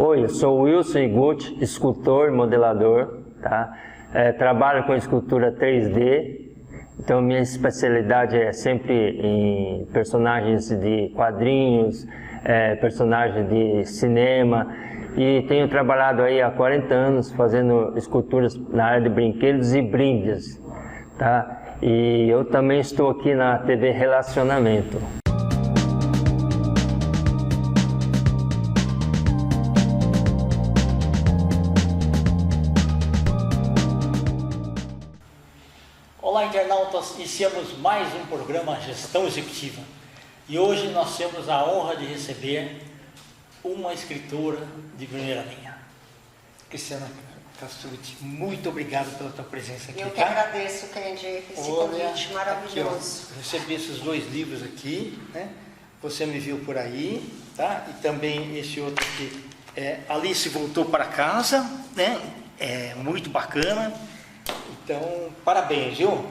Oi, eu sou Wilson Iguchi, escultor e modelador, tá? Trabalho com escultura 3D, então minha especialidade é sempre em personagens de quadrinhos, personagens de cinema, e tenho trabalhado aí há 40 anos fazendo esculturas na área de brinquedos e brindes, tá? E eu também estou aqui na TV Relacionamento. Olá, internautas, iniciamos mais um programa Gestão Executiva e hoje nós temos a honra de receber uma escritora de primeira linha. Cristiana Castrucci, muito obrigado pela tua presença aqui. Eu que agradeço, Kendi, esse convite maravilhoso. Aqui, recebi esses 2 livros aqui, né? Você me viu por aí, tá? E também esse outro aqui, Alice Voltou para Casa, né? É muito bacana. Então, parabéns, viu?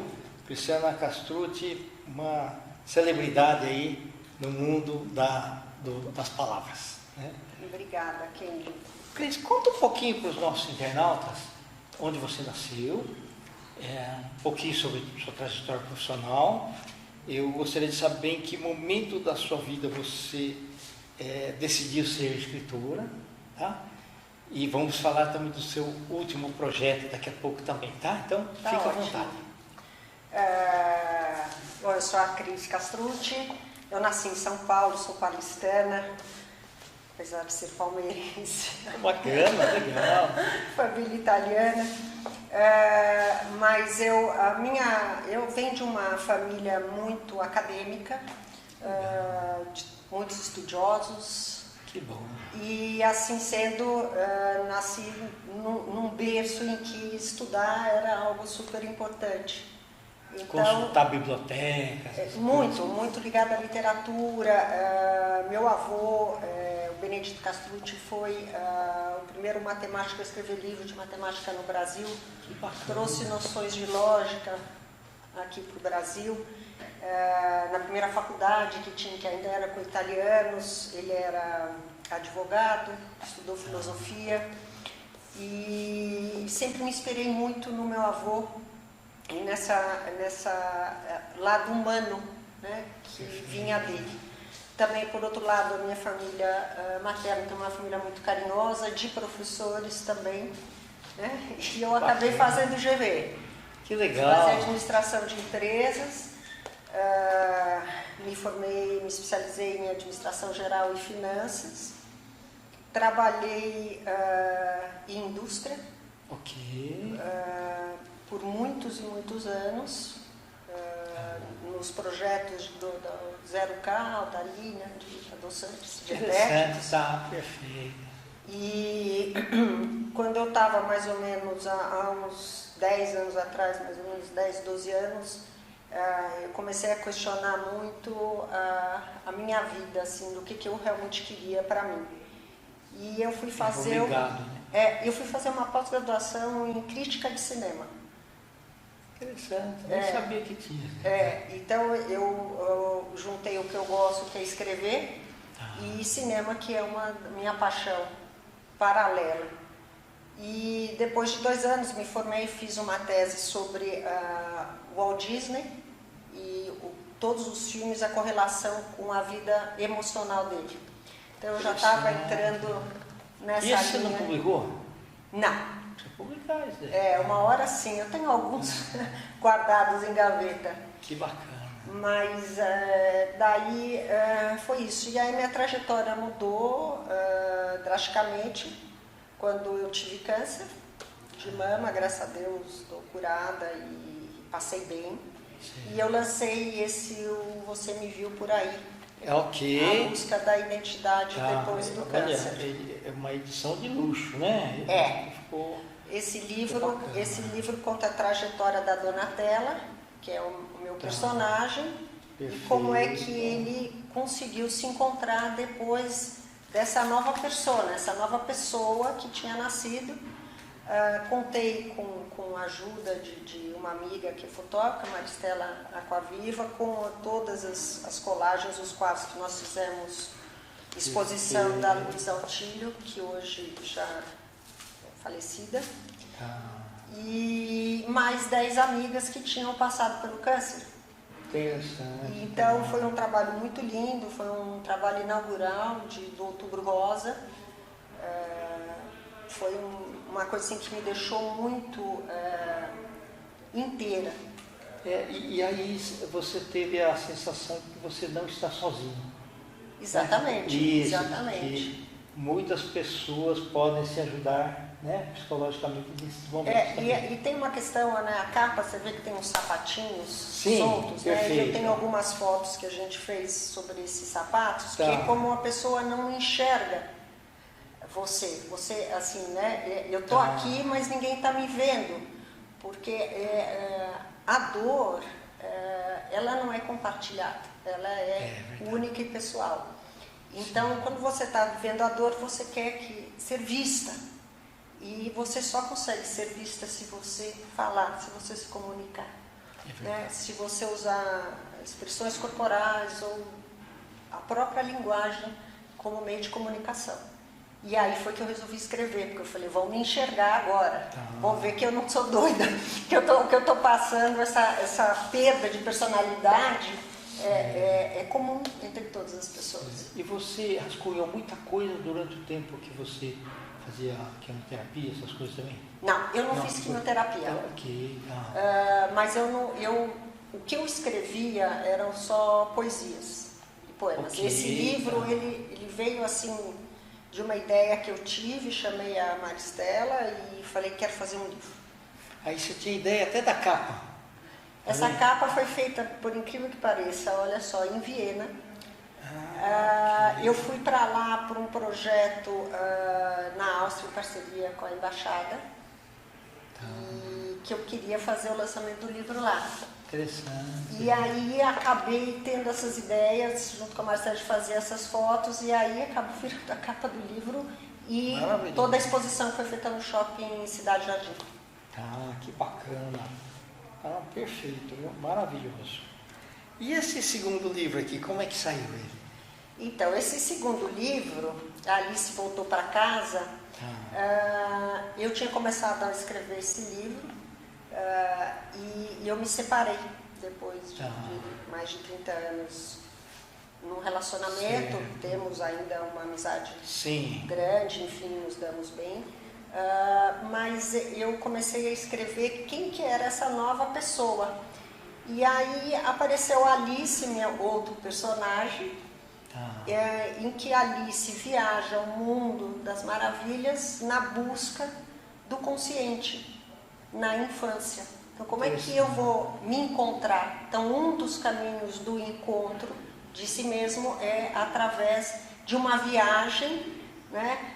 Cristiana Castrucci, uma celebridade aí no mundo das palavras, né? Obrigada, Kendi. Cris, conta um pouquinho para os nossos internautas onde você nasceu, um pouquinho sobre sua trajetória profissional. Eu gostaria de saber em que momento da sua vida você decidiu ser escritora, tá? E vamos falar também do seu último projeto daqui a pouco também, tá? Então, tá, fica ótimo. à vontade. Bom, eu sou a Cris Castrucci, eu nasci em São Paulo, sou paulistana, apesar de ser palmeirense. Bacana, legal. Família italiana. Mas eu venho de uma família muito acadêmica, de muitos estudiosos. Que bom. E assim sendo, nasci num berço em que estudar era algo super importante. Então, consultar bibliotecas. Muito ligado à literatura. Meu avô, o Benedito Castrucci, foi o primeiro matemático a escrever livro de matemática no Brasil. Que bacana. Trouxe noções de lógica aqui para o Brasil. Na primeira faculdade que tinha, que ainda era com italianos, ele era advogado, estudou filosofia e sempre me inspirei muito no meu avô e nessa lado humano, né, que vinha dele. Também, por outro lado, a minha família materna é uma família muito carinhosa, de professores também, né, e eu acabei fazendo GV. Que legal. Fazia administração de empresas. Me especializei em administração geral e finanças, trabalhei em indústria, por muitos e muitos anos, nos projetos do 0K, da linha de adoçantes dietéticos. Tá, perfeito. E quando eu estava mais ou menos há uns 10 anos atrás, mais ou menos 10, 12 anos, eu comecei a questionar muito a minha vida, assim, do que eu realmente queria para mim. E eu fui fazer eu fui fazer uma pós-graduação em crítica de cinema. Interessante, nem sabia que tinha. Então eu juntei o que eu gosto, que é escrever, e cinema, que é uma minha paixão paralela. E depois de 2 anos me formei e fiz uma tese sobre Walt Disney e todos os filmes, a correlação com a vida emocional dele. Então eu já estava entrando nessa linha. E esse você não publicou? Não. Você publicar isso daí? Uma hora sim, eu tenho alguns guardados em gaveta. Que bacana. Mas daí foi isso. E aí minha trajetória mudou drasticamente quando eu tive câncer de mama, graças a Deus estou curada e passei bem. Sim. E eu lancei Você Me Viu Por Aí. A busca da identidade depois do câncer. É uma edição de luxo, né? Esse livro conta a trajetória da Donatella, que é o meu personagem, perfeito. E como é que ele conseguiu se encontrar depois dessa nova persona, essa nova pessoa que tinha nascido. Contei com a ajuda de uma amiga que é fotógrafa, Maristela Aquaviva, com todas as colagens, os quadros que nós fizemos exposição da Luísa Autílio, que hoje já é falecida, e mais 10 amigas que tinham passado pelo câncer. Interessante. Então foi um trabalho muito lindo, foi um trabalho inaugural do Outubro Rosa. Foi uma coisa assim, que me deixou muito inteira. E aí você teve a sensação de que você não está sozinho. Exatamente, Isso, exatamente. que muitas pessoas podem se ajudar, né, psicologicamente nesse momento. E tem uma questão, né, a capa, você vê que tem uns sapatinhos soltos, né? Perfeito. Eu tenho algumas fotos que a gente fez sobre esses sapatos, Tá. que é como a pessoa não enxerga você assim, né? Eu tô aqui, mas ninguém está me vendo, porque a dor, ela não é compartilhada, ela é única e pessoal. Então, quando você está vivendo a dor, você quer ser vista. E você só consegue ser vista se você falar, se você se comunicar. Né? Se você usar expressões corporais ou a própria linguagem como meio de comunicação. E aí foi que eu resolvi escrever, porque eu falei, vão me enxergar agora, vão ver que eu não sou doida, que eu tô passando essa perda de personalidade é comum entre todas as pessoas. E você rascunhou muita coisa durante o tempo que você fazia quimioterapia, essas coisas também? Não, eu não fiz quimioterapia. Mas o que eu escrevia eram só poesias e poemas. Esse livro, ele veio assim de uma ideia que eu tive, chamei a Maristela e falei, quero fazer um livro. Aí você tinha ideia até da capa? Essa capa foi feita, por incrível que pareça, olha só, em Viena. Eu fui para lá por um projeto na Áustria, em parceria com a embaixada, e que eu queria fazer o lançamento do livro lá. Interessante. E aí acabei tendo essas ideias, junto com a Marcela, de fazer essas fotos, e aí acabou virando a capa do livro e toda a exposição foi feita no shopping Cidade Jardim. Que bacana. Perfeito, maravilhoso. E esse segundo livro aqui, como é que saiu ele? Então, esse segundo livro, a Alice Voltou para Casa, eu tinha começado a escrever esse livro e eu me separei depois de mais de 30 anos num relacionamento. Temos ainda uma amizade grande, enfim, nos damos bem. Mas eu comecei a escrever quem que era essa nova pessoa. E aí apareceu a Alice, meu outro personagem, em que Alice viaja ao mundo das maravilhas na busca do consciente, na infância. Então, como é que eu vou me encontrar? Então, um dos caminhos do encontro de si mesmo é através de uma viagem, né,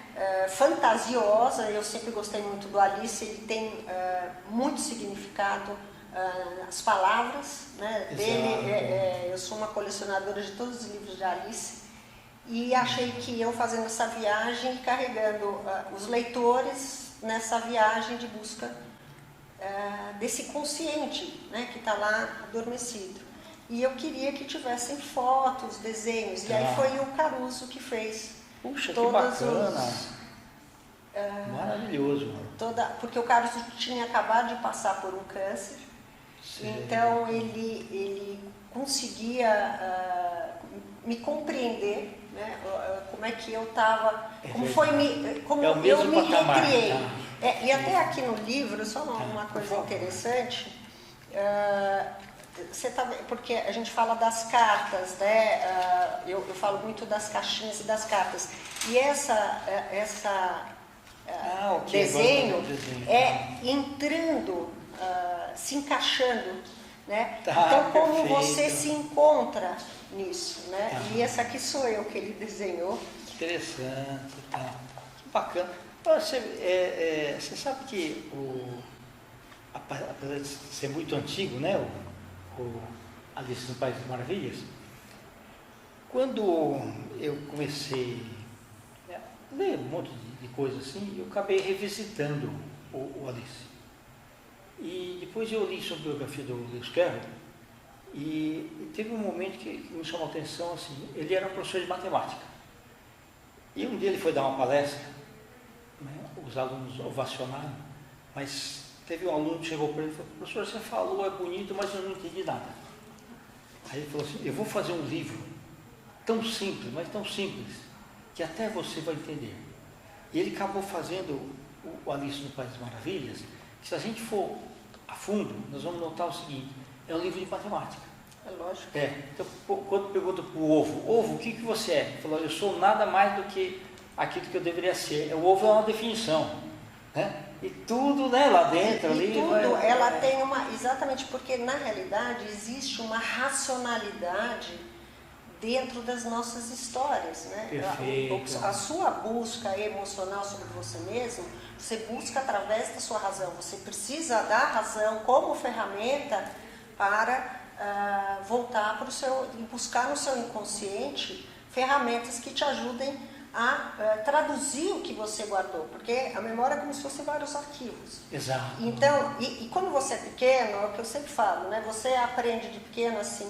fantasiosa. Eu sempre gostei muito do Alice, ele tem muito significado. As palavras, né, dele, eu sou uma colecionadora de todos os livros de Alice e achei que eu fazendo essa viagem, carregando os leitores nessa viagem de busca desse consciente, né, que está lá adormecido. E eu queria que tivessem fotos, desenhos, e aí foi o Caruso que fez. Puxa, que bacana! Maravilhoso. Porque o Caruso tinha acabado de passar por um câncer. Então ele conseguia me compreender, né? Como é que eu estava, como eu me recriei. E até aqui no livro, só uma coisa interessante, porque a gente fala das cartas, né? Eu falo muito das caixinhas e das cartas. E desenho é entrando, se encaixando, né? Então, como você se encontra nisso, né? E essa aqui sou eu que ele desenhou. Interessante, que bacana. Você sabe que, apesar de ser muito antigo, né, o Alice no País das Maravilhas, quando eu comecei a ler um monte de coisa assim, eu acabei revisitando o Alice. E depois eu li sobre a biografia do Lewis Carroll e teve um momento que me chamou a atenção, assim, ele era professor de matemática. E um dia ele foi dar uma palestra, né? Os alunos ovacionaram, mas teve um aluno que chegou para ele e falou: professor, você falou, é bonito, mas eu não entendi nada. Aí ele falou assim: eu vou fazer um livro tão simples, mas tão simples, que até você vai entender. E ele acabou fazendo o Alice no País das Maravilhas, que se a gente for a fundo, nós vamos notar o seguinte: é um livro de matemática. É lógico. Então, quando pergunta para o ovo, o que você é? Ele falou: eu sou nada mais do que aquilo que eu deveria ser. O ovo é uma definição, né? E tudo, né, lá dentro, ali... tudo, ela tem uma... Exatamente, porque na realidade existe uma racionalidade dentro das nossas histórias, né? Perfeito. A sua busca emocional sobre você mesmo, você busca através da sua razão. Você precisa da razão como ferramenta para voltar para o seu... buscar no seu inconsciente ferramentas que te ajudem a traduzir o que você guardou, porque a memória é como se fossem vários arquivos. Exato. Então, e quando você é pequeno, é o que eu sempre falo, né? Você aprende de pequeno assim,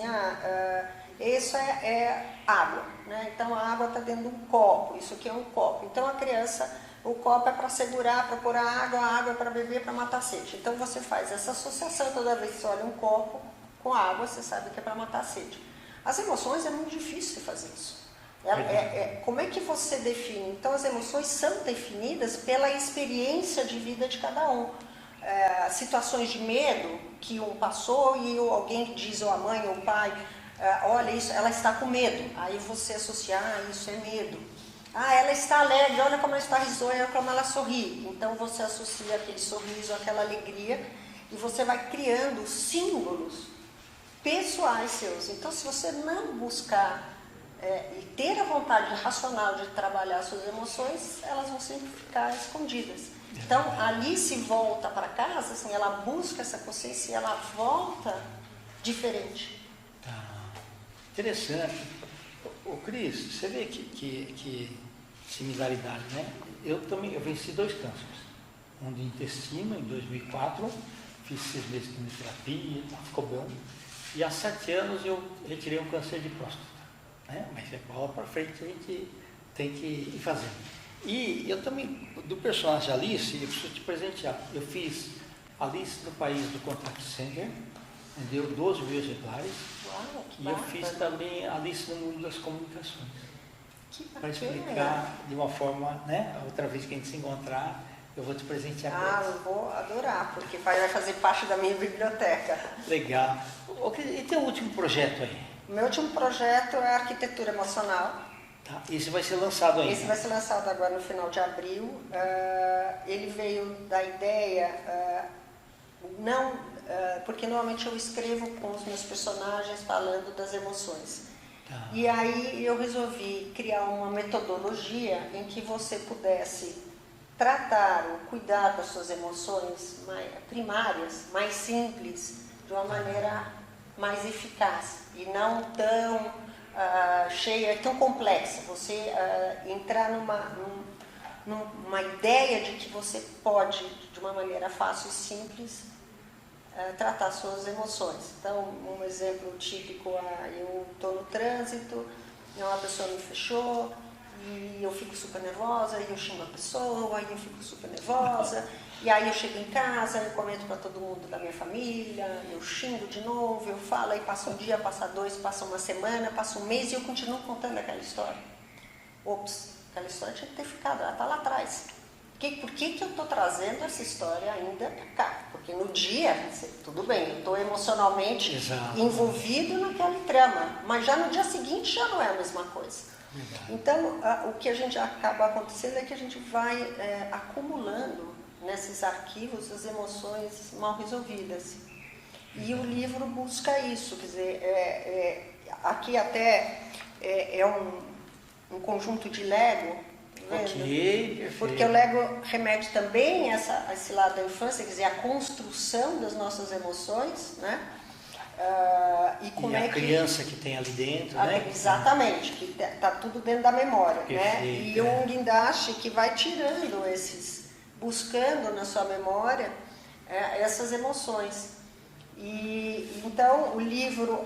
isso é água, né? Então a água está dentro de um copo, isso aqui é um copo. Então a criança, o copo é para segurar, para pôr a água é para beber, para matar a sede. Então você faz essa associação toda vez que você olha um copo com água, você sabe que é para matar a sede. As emoções é muito difícil fazer isso. Como é que você define? Então as emoções são definidas pela experiência de vida de cada um. Situações de medo que um passou e alguém diz, ou a mãe ou o pai, olha, isso, ela está com medo. Aí você associa, isso é medo. Ela está alegre, olha como ela está risonha, olha como ela sorri. Então você associa aquele sorriso, aquela alegria, e você vai criando símbolos pessoais seus. Então se você não buscar e ter a vontade racional de trabalhar suas emoções, elas vão sempre ficar escondidas. Então a Alice volta para casa, assim, ela busca essa consciência e ela volta diferente. Interessante. Ô Cris, você vê que similaridade, né? Eu venci 2 cânceres. Um de intestino em 2004, fiz 6 meses de quimioterapia, ficou bom. E há 7 anos eu retirei um câncer de próstata, né? Mas é bola para frente, a gente tem que ir fazendo. E eu também, do personagem Alice, eu preciso te presentear. Eu fiz Alice no País do Contact Center, deu 12 mil exemplares. Uau, que E eu fiz também Alice no Mundo das Comunicações. Para explicar de uma forma, né? Outra vez que a gente se encontrar, eu vou te presentear. Eu vou adorar, porque vai fazer parte da minha biblioteca. Legal. E teu último projeto aí? O meu último projeto é Arquitetura Emocional. Tá. Esse vai ser lançado ainda? Esse vai ser lançado agora no final de abril. Ele veio da ideia, porque normalmente eu escrevo com os meus personagens falando das emoções. Tá. E aí eu resolvi criar uma metodologia em que você pudesse tratar ou cuidar das suas emoções primárias, mais simples, de uma maneira mais eficaz e não tão cheia, tão complexa. Você entrar numa ideia de que você pode, de uma maneira fácil e simples, tratar suas emoções. Então, um exemplo típico, eu estou no trânsito, uma pessoa me fechou, e eu fico super nervosa, e eu xingo a pessoa, e eu fico super nervosa, e aí eu chego em casa, eu comento para todo mundo da minha família, eu xingo de novo, eu falo, aí passa um dia, passa 2, passa uma semana, passa um mês, e eu continuo contando aquela história. Ops, aquela história tinha que ter ficado, ela está lá atrás. Por que eu estou trazendo essa história ainda para cá? Porque no dia, tudo bem, eu estou emocionalmente envolvido naquela trama, mas já no dia seguinte já não é a mesma coisa. Então, o que a gente acaba acontecendo é que a gente vai acumulando nesses arquivos as emoções mal resolvidas. E o livro busca isso, quer dizer, aqui até é um conjunto de Lego. Ok, perfeito. Porque o Lego remete também a esse lado da infância, quer dizer, a construção das nossas emoções, né? E a criança que tem ali dentro, né? Exatamente, que está tudo dentro da memória, perfeito, né? E o Guindaste que vai tirando buscando na sua memória essas emoções. E então o livro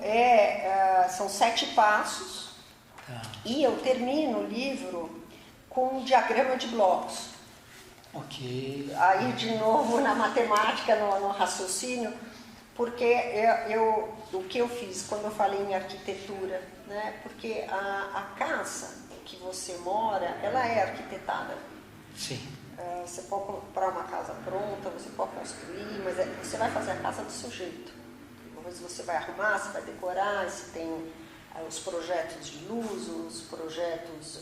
são 7 passos, e eu termino o livro com um diagrama de blocos. Ok. Aí, de novo, na matemática, no raciocínio, porque o que eu fiz quando eu falei em arquitetura, né? Porque a casa que você mora, ela é arquitetada. Sim. Você pode comprar uma casa pronta, você pode construir, mas você vai fazer a casa do seu jeito. Depois você vai arrumar, você vai decorar, você tem os projetos de luz, os projetos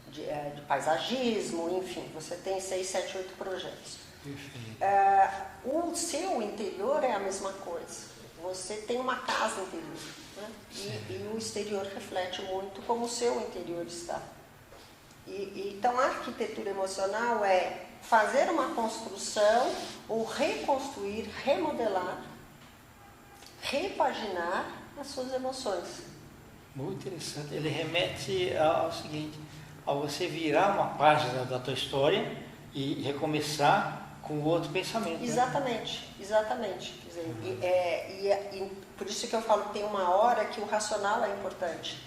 de paisagismo, enfim, você tem 6, 7, 8 projetos. Perfeito. O seu interior é a mesma coisa. Você tem uma casa interior, né? E o exterior reflete muito como o seu interior está. Então, a arquitetura emocional é fazer uma construção ou reconstruir, remodelar, repaginar as suas emoções. Muito interessante. Ele remete ao seguinte, ao você virar uma página da tua história e recomeçar com outro pensamento. Exatamente, né? Exatamente. Quer dizer, por isso que eu falo que tem uma hora que o racional é importante.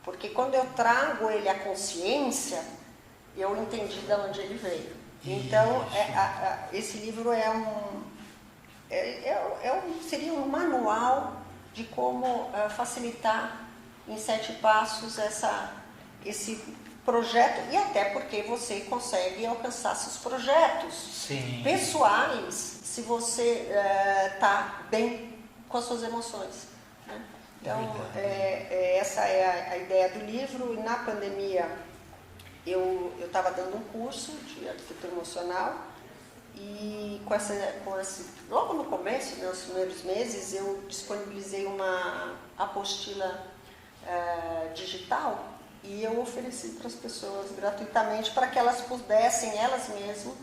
Porque quando eu trago ele à consciência, eu entendi de onde ele veio. Então, esse livro seria um manual de como facilitar em 7 passos esse projeto, e até porque você consegue alcançar seus projetos pessoais se você está bem com as suas emoções, né? Então, essa é a ideia do livro. E na pandemia, eu estava dando um curso de arquitetura emocional e logo no começo, nos primeiros meses, eu disponibilizei uma apostila digital e eu ofereci para as pessoas gratuitamente para que elas pudessem, elas mesmas,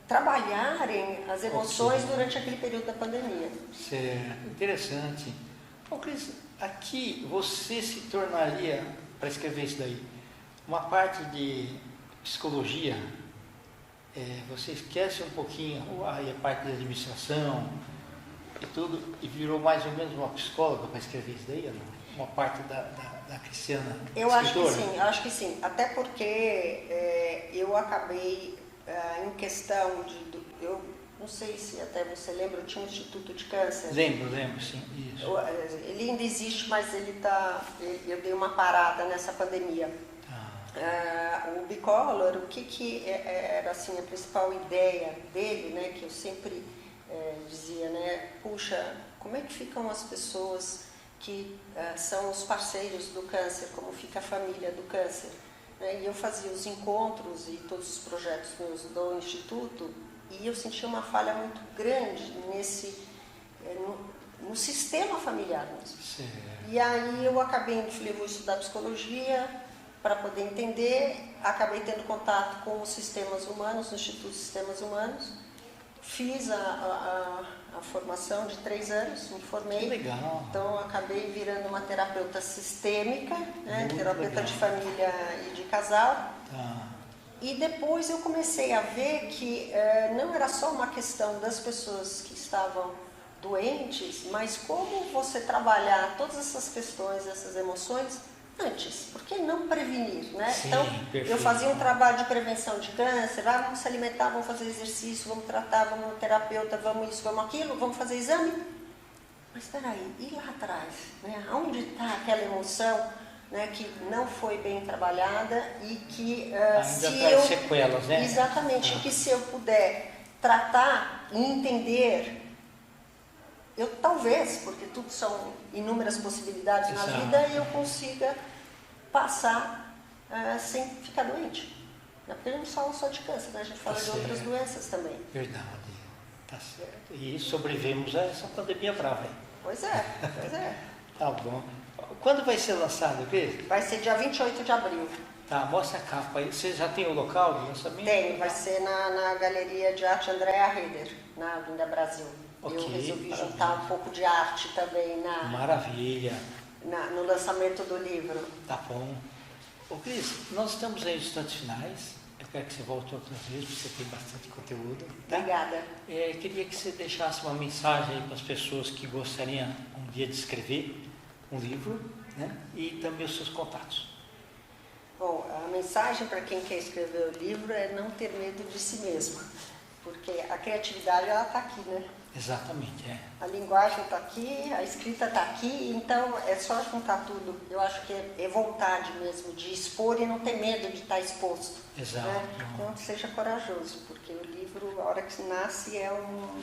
trabalharem as emoções durante aquele período da pandemia. Certo, interessante. Bom, Cris, aqui você se tornaria, para escrever isso daí, uma parte de psicologia, você esquece um pouquinho aí a parte de administração e tudo, e virou mais ou menos uma psicóloga para escrever isso daí, não? Uma parte da Cristiana Eu escritora? acho que sim, até porque eu acabei em questão eu não sei se até você lembra, eu tinha um Instituto de Câncer. Lembro, sim, isso. Ele ainda existe, mas eu dei uma parada nessa pandemia. O Bicolor, o que era assim, a principal ideia dele, né, que eu sempre dizia, né, puxa, como é que ficam as pessoas que são os parceiros do câncer, como fica a família do câncer, né? E eu fazia os encontros e todos os projetos meus do Instituto e eu sentia uma falha muito grande no sistema familiar mesmo. E aí eu acabei falei, vou estudar psicologia para poder entender, acabei tendo contato com os sistemas humanos, no Instituto de Sistemas Humanos, fiz a formação de 3 anos, me formei. Que legal. Então acabei virando uma terapeuta sistêmica, né, terapeuta legal. De família e de casal. E depois eu comecei a ver que não era só uma questão das pessoas que estavam doentes, mas como você trabalhar todas essas questões, essas emoções antes, por que não prevenir, né? Sim, então, perfeito. Eu fazia um trabalho de prevenção de câncer, vamos se alimentar, vamos fazer exercício, vamos tratar, vamos no terapeuta, vamos isso, vamos aquilo, vamos fazer exame. Mas espera aí, e lá atrás, né? Onde está aquela emoção, né, que não foi bem trabalhada e que ainda traz sequelas, né? Exatamente, que se eu puder tratar e entender, eu talvez, porque tudo são inúmeras possibilidades na vida, eu consiga passar sem ficar doente. Porque a gente não fala só de câncer, né? A gente fala de outras doenças também. Verdade, tá certo. E sobrevivemos a essa pandemia brava aí. Pois é. Tá bom. Quando vai ser lançado, Cris? Vai ser dia 28 de abril. Tá, mostra a capa aí. Você já tem o local de lançamento? Tem, vai ser na Galeria de Arte Andréa Heider, na Avenida Brasil. Okay, eu resolvi juntar um pouco de arte também Maravilha. No lançamento do livro. Tá bom. Ô Cris, nós estamos aí nos instantes finais. Eu quero que você volte outras vezes, porque você tem bastante conteúdo. Tá? Obrigada. Queria que você deixasse uma mensagem aí para as pessoas que gostariam um dia de escrever um livro, né? E também os seus contatos. Bom, a mensagem para quem quer escrever o livro é não ter medo de si mesmo, porque a criatividade ela está aqui, né? Exatamente, é. A linguagem está aqui, a escrita está aqui, então é só juntar tudo. Eu acho que é vontade mesmo de expor e não ter medo de estar exposto. Exato. Né? Então seja corajoso, porque o livro, a hora que nasce, é um...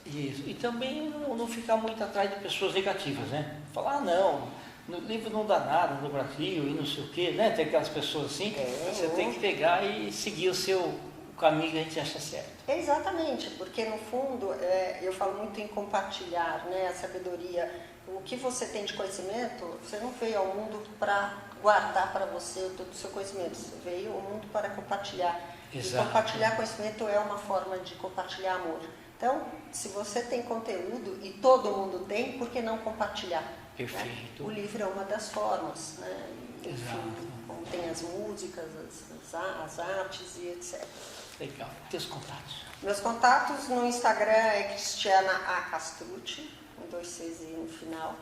Isso. E também não ficar muito atrás de pessoas negativas, né? Falar, não, no livro não dá nada no Brasil e não sei o quê, né? Tem aquelas pessoas assim, você tem que pegar e seguir o caminho que a gente acha certo. Exatamente, porque no fundo, eu falo muito em compartilhar, né? A sabedoria. O que você tem de conhecimento, você não veio ao mundo para guardar para você todo o seu conhecimento, você veio ao mundo para compartilhar. Exato. E compartilhar conhecimento é uma forma de compartilhar amor. Então, se você tem conteúdo e todo mundo tem, por que não compartilhar? Perfeito. Né? O livro é uma das formas, né? Enfim, Exato. como tem as músicas, as artes e etc. Legal. Teus contatos. Meus contatos no Instagram é Cristiana A. Castrucci, com 2 Cs no final.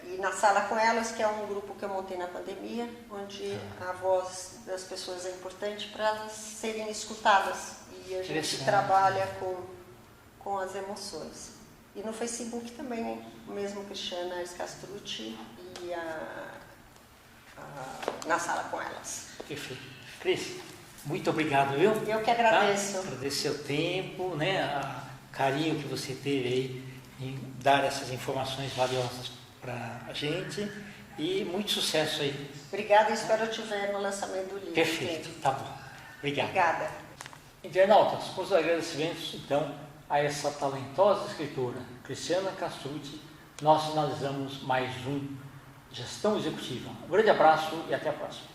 E na Sala com Elas, que é um grupo que eu montei na pandemia, onde a voz das pessoas é importante para elas serem escutadas. E a gente trabalha com as emoções. E no Facebook também, mesmo Cristiana Castrucci e na Sala com Elas. Perfeito. Cris, muito obrigado, viu? Eu que agradeço. Tá? Agradecer o tempo, né? O carinho que você teve aí em dar essas informações valiosas para a gente. E muito sucesso aí. Obrigada e espero te ver no lançamento do livro. Perfeito, tá bom. Obrigado. Obrigada. Internautas, com os agradecimentos, então, a essa talentosa escritora, Cristiana Castrucci, nós finalizamos mais um Gestão Executiva. Um grande abraço e até a próxima.